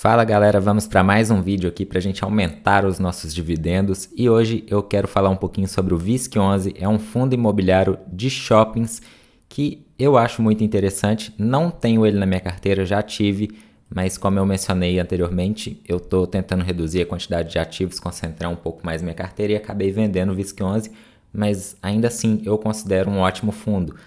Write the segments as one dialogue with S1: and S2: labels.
S1: Fala galera, vamos para mais um vídeo aqui para a gente aumentar os nossos dividendos e hoje eu quero falar um pouquinho sobre o VISC11, é um fundo imobiliário de shoppings que eu acho muito interessante, não tenho ele na minha carteira, já tive, mas como eu mencionei anteriormente, eu estou tentando reduzir a quantidade de ativos, concentrar um pouco mais minha carteira e acabei vendendo o VISC11, mas ainda assim eu considero um ótimo fundo.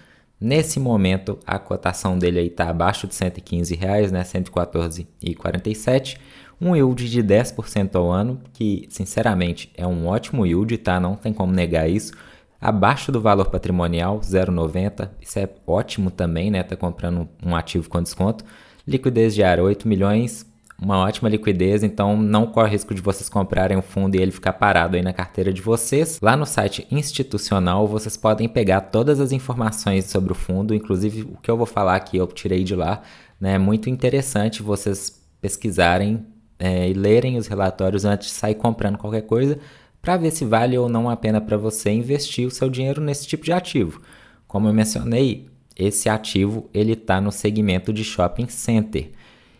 S1: Nesse momento, a cotação dele aí está abaixo de R$115, né? R$114,47. Um yield de 10% ao ano, que sinceramente é um ótimo yield, tá? Não tem como negar isso. Abaixo do valor patrimonial, 0,90. Isso é ótimo também, né? Tá comprando um ativo com desconto. Liquidez diária, 8 milhões. Uma ótima liquidez, então não corre risco de vocês comprarem um fundo e ele ficar parado aí na carteira de vocês. Lá no site institucional vocês podem pegar todas as informações sobre o fundo, inclusive o que eu vou falar aqui eu tirei de lá, né? É muito interessante vocês pesquisarem e lerem os relatórios antes de sair comprando qualquer coisa para ver se vale ou não a pena para você investir o seu dinheiro nesse tipo de ativo. Como eu mencionei, esse ativo ele está no segmento de shopping center.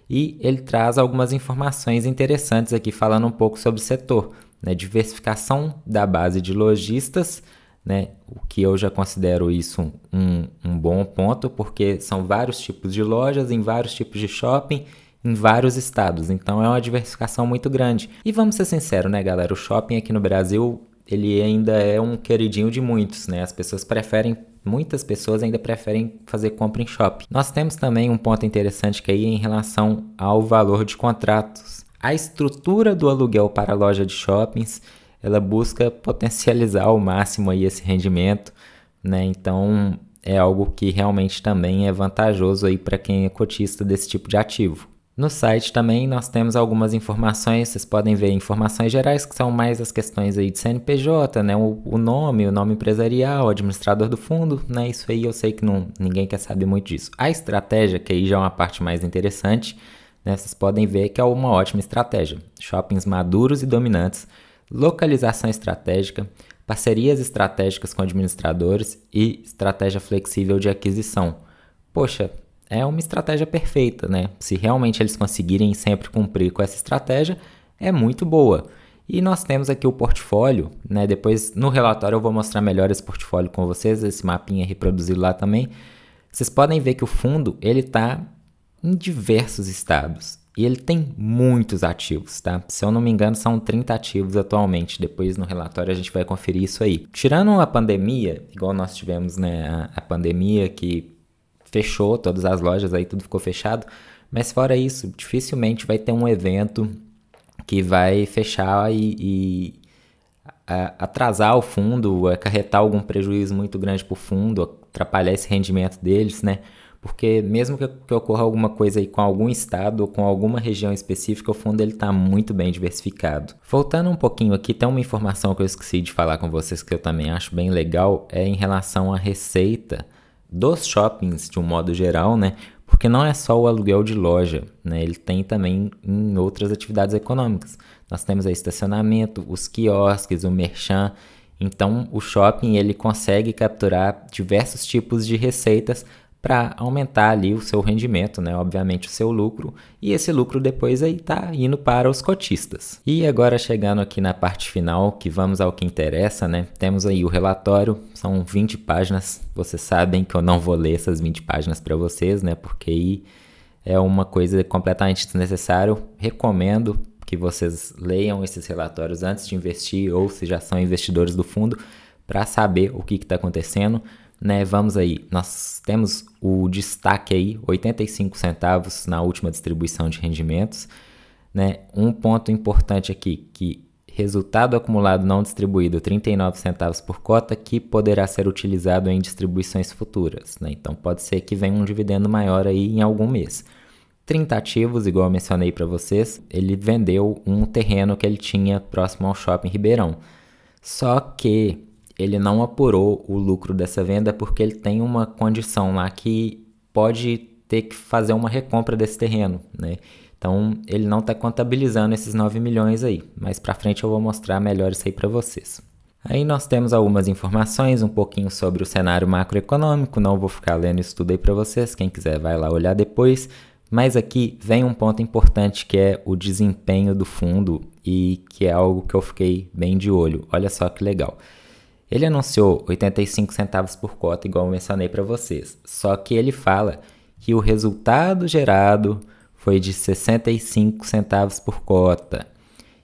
S1: E ele traz algumas informações interessantes aqui, falando um pouco sobre o setor, né? Diversificação da base de lojistas, né? O que eu já considero isso um bom ponto, porque são vários tipos de lojas, em vários tipos de shopping, em vários estados, então é uma diversificação muito grande. E vamos ser sinceros, né, galera? O shopping aqui no Brasil, ele ainda é um queridinho de muitos, né? Muitas pessoas ainda preferem fazer compra em shopping. Nós temos também um ponto interessante que é em relação ao valor de contratos. A estrutura do aluguel para a loja de shoppings, ela busca potencializar ao máximo aí esse rendimento, né? Então é algo que realmente também é vantajoso aí para quem é cotista desse tipo de ativo. No site também nós temos algumas informações, vocês podem ver informações gerais que são mais as questões aí de CNPJ, né? O nome empresarial, o administrador do fundo, né? Isso aí eu sei que ninguém quer saber muito disso. A estratégia, que aí já é uma parte mais interessante, né? Vocês podem ver que é uma ótima estratégia. Shoppings maduros e dominantes, localização estratégica, parcerias estratégicas com administradores e estratégia flexível de aquisição. Poxa, é uma estratégia perfeita, né? Se realmente eles conseguirem sempre cumprir com essa estratégia, é muito boa. E nós temos aqui o portfólio, né? Depois no relatório eu vou mostrar melhor esse portfólio com vocês, esse mapinha reproduzido lá também. Vocês podem ver que o fundo, ele está em diversos estados e ele tem muitos ativos, tá? Se eu não me engano, são 30 ativos atualmente. Depois no relatório a gente vai conferir isso aí. Tirando a pandemia, igual nós tivemos, né? A pandemia que fechou todas as lojas, aí tudo ficou fechado, mas fora isso, dificilmente vai ter um evento que vai fechar e atrasar o fundo, acarretar algum prejuízo muito grande para o fundo, atrapalhar esse rendimento deles, né? Porque mesmo que ocorra alguma coisa aí com algum estado ou com alguma região específica, o fundo está muito bem diversificado. Voltando um pouquinho aqui, tem uma informação que eu esqueci de falar com vocês que eu também acho bem legal, é em relação à receita dos shoppings de um modo geral, né? Porque não é só o aluguel de loja, né? Ele tem também em outras atividades econômicas. Nós temos aí estacionamento, os quiosques, o merchan. Então, o shopping ele consegue capturar diversos tipos de receitas para aumentar ali o seu rendimento, né? Obviamente o seu lucro, e esse lucro depois aí tá indo para os cotistas. E agora chegando aqui na parte final, que vamos ao que interessa, né? Temos aí o relatório, são 20 páginas, vocês sabem que eu não vou ler essas 20 páginas para vocês, né? Porque aí é uma coisa completamente desnecessária. Recomendo que vocês leiam esses relatórios antes de investir ou se já são investidores do fundo para saber o que está acontecendo. Né, vamos aí, nós temos o destaque aí, 85 centavos na última distribuição de rendimentos, né? Um ponto importante aqui, que resultado acumulado não distribuído, 39 centavos por cota, que poderá ser utilizado em distribuições futuras, né? Então pode ser que venha um dividendo maior aí em algum mês. 30 ativos, igual eu mencionei para vocês, ele vendeu um terreno que ele tinha próximo ao Shopping Ribeirão, só que ele não apurou o lucro dessa venda porque ele tem uma condição lá que pode ter que fazer uma recompra desse terreno, né? Então, ele não está contabilizando esses 9 milhões aí. Mais para frente eu vou mostrar melhor isso aí para vocês. Aí nós temos algumas informações, um pouquinho sobre o cenário macroeconômico. Não vou ficar lendo isso tudo aí para vocês. Quem quiser vai lá olhar depois. Mas aqui vem um ponto importante que é o desempenho do fundo e que é algo que eu fiquei bem de olho. Olha só que legal. Ele anunciou 85 centavos por cota, igual eu mencionei para vocês. Só que ele fala que o resultado gerado foi de 65 centavos por cota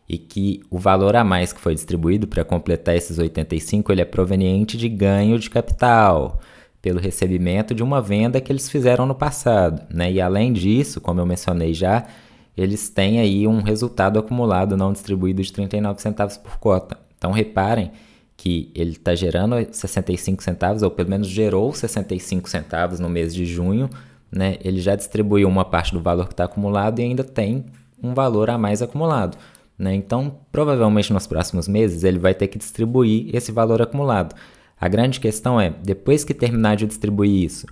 S1: e que o valor a mais que foi distribuído para completar esses 85 ele é proveniente de ganho de capital, pelo recebimento de uma venda que eles fizeram no passado, né? E além disso, como eu mencionei já, eles têm aí um resultado acumulado não distribuído de 39 centavos por cota. Então reparem que ele está gerando 65 centavos, ou pelo menos gerou 65 centavos no mês de junho, né? Ele já distribuiu uma parte do valor que está acumulado e ainda tem um valor a mais acumulado, né? Então, provavelmente nos próximos meses ele vai ter que distribuir esse valor acumulado. A grande questão é, depois que terminar de distribuir isso,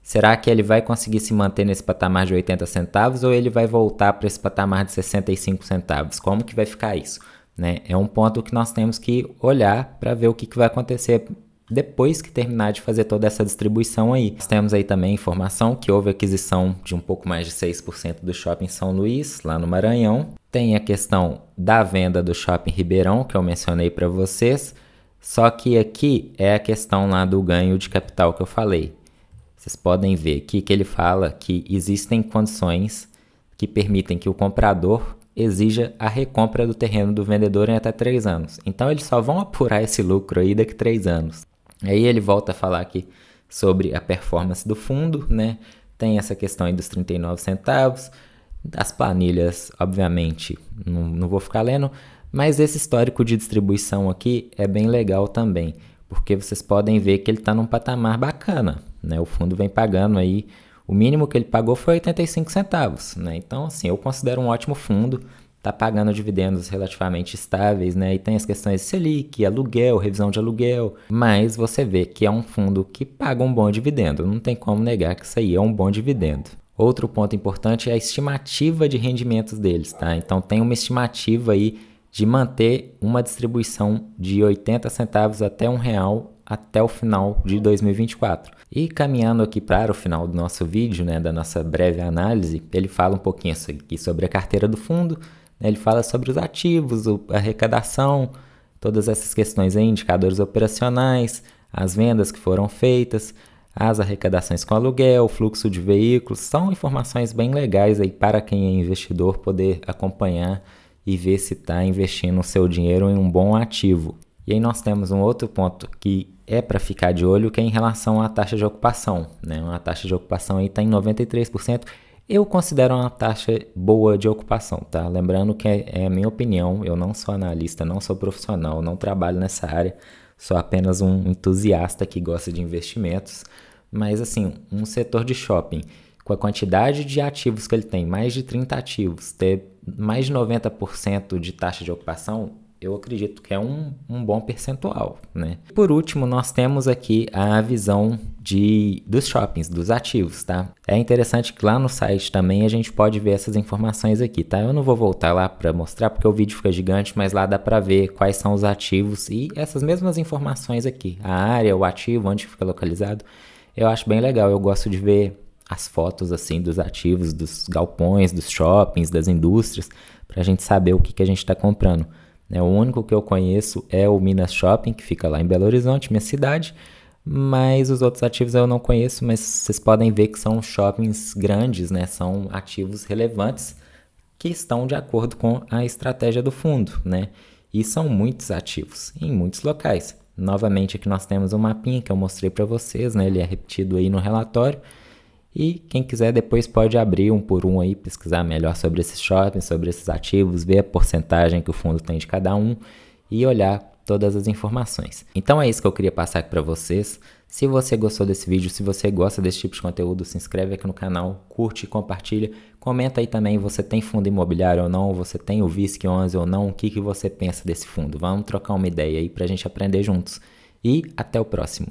S1: será que ele vai conseguir se manter nesse patamar de 80 centavos ou ele vai voltar para esse patamar de 65 centavos? Como que vai ficar isso? Né? É um ponto que nós temos que olhar para ver o que vai acontecer depois que terminar de fazer toda essa distribuição aí. Nós temos aí também informação que houve aquisição de um pouco mais de 6% do Shopping São Luís, lá no Maranhão. Tem a questão da venda do Shopping Ribeirão, que eu mencionei para vocês. Só que aqui é a questão lá do ganho de capital que eu falei. Vocês podem ver aqui que ele fala que existem condições que permitem que o comprador exija a recompra do terreno do vendedor em até 3 anos. Então eles só vão apurar esse lucro aí daqui a 3 anos. Aí ele volta a falar aqui sobre a performance do fundo, né? Tem essa questão aí dos 39 centavos, das planilhas, obviamente, não vou ficar lendo, mas esse histórico de distribuição aqui é bem legal também, porque vocês podem ver que ele está num patamar bacana, né? O fundo vem pagando aí, o mínimo que ele pagou foi 85 centavos, né? Então, assim, eu considero um ótimo fundo, está pagando dividendos relativamente estáveis, né? E tem as questões de Selic, aluguel, revisão de aluguel, mas você vê que é um fundo que paga um bom dividendo, não tem como negar que isso aí é um bom dividendo. Outro ponto importante é a estimativa de rendimentos deles, tá? Então tem uma estimativa aí de manter uma distribuição de 80 centavos até R$1 até o final de 2024. E caminhando aqui para o final do nosso vídeo, né, da nossa breve análise, ele fala um pouquinho aqui sobre a carteira do fundo, né, ele fala sobre os ativos, a arrecadação, todas essas questões aí, indicadores operacionais, as vendas que foram feitas, as arrecadações com aluguel, fluxo de veículos, são informações bem legais aí para quem é investidor poder acompanhar e ver se está investindo o seu dinheiro em um bom ativo. E aí nós temos um outro ponto que é para ficar de olho, que é em relação à taxa de ocupação, né? Uma taxa de ocupação aí está em 93%. Eu considero uma taxa boa de ocupação, tá? Lembrando que é a minha opinião, eu não sou analista, não sou profissional, não trabalho nessa área, sou apenas um entusiasta que gosta de investimentos. Mas assim, um setor de shopping, com a quantidade de ativos que ele tem, mais de 30 ativos, ter mais de 90% de taxa de ocupação, eu acredito que é um bom percentual, né? Por último, nós temos aqui a visão dos shoppings, dos ativos, tá? É interessante que lá no site também a gente pode ver essas informações aqui, tá? Eu não vou voltar lá para mostrar porque o vídeo fica gigante, mas lá dá para ver quais são os ativos e essas mesmas informações aqui, a área, o ativo, onde fica localizado. Eu acho bem legal, eu gosto de ver as fotos assim dos ativos, dos galpões, dos shoppings, das indústrias, para a gente saber o que a gente está comprando. O único que eu conheço é o Minas Shopping, que fica lá em Belo Horizonte, minha cidade, mas os outros ativos eu não conheço, mas vocês podem ver que são shoppings grandes, né? São ativos relevantes que estão de acordo com a estratégia do fundo, né? E são muitos ativos em muitos locais. Novamente aqui nós temos um mapinha que eu mostrei para vocês, né? Ele é repetido aí no relatório. E quem quiser depois pode abrir um por um aí, pesquisar melhor sobre esses shoppings, sobre esses ativos, ver a porcentagem que o fundo tem de cada um e olhar todas as informações. Então é isso que eu queria passar aqui para vocês. Se você gostou desse vídeo, se você gosta desse tipo de conteúdo, se inscreve aqui no canal, curte e compartilha. Comenta aí também, você tem fundo imobiliário ou não, você tem o VISC11 ou não, o que você pensa desse fundo. Vamos trocar uma ideia aí para a gente aprender juntos. E até o próximo.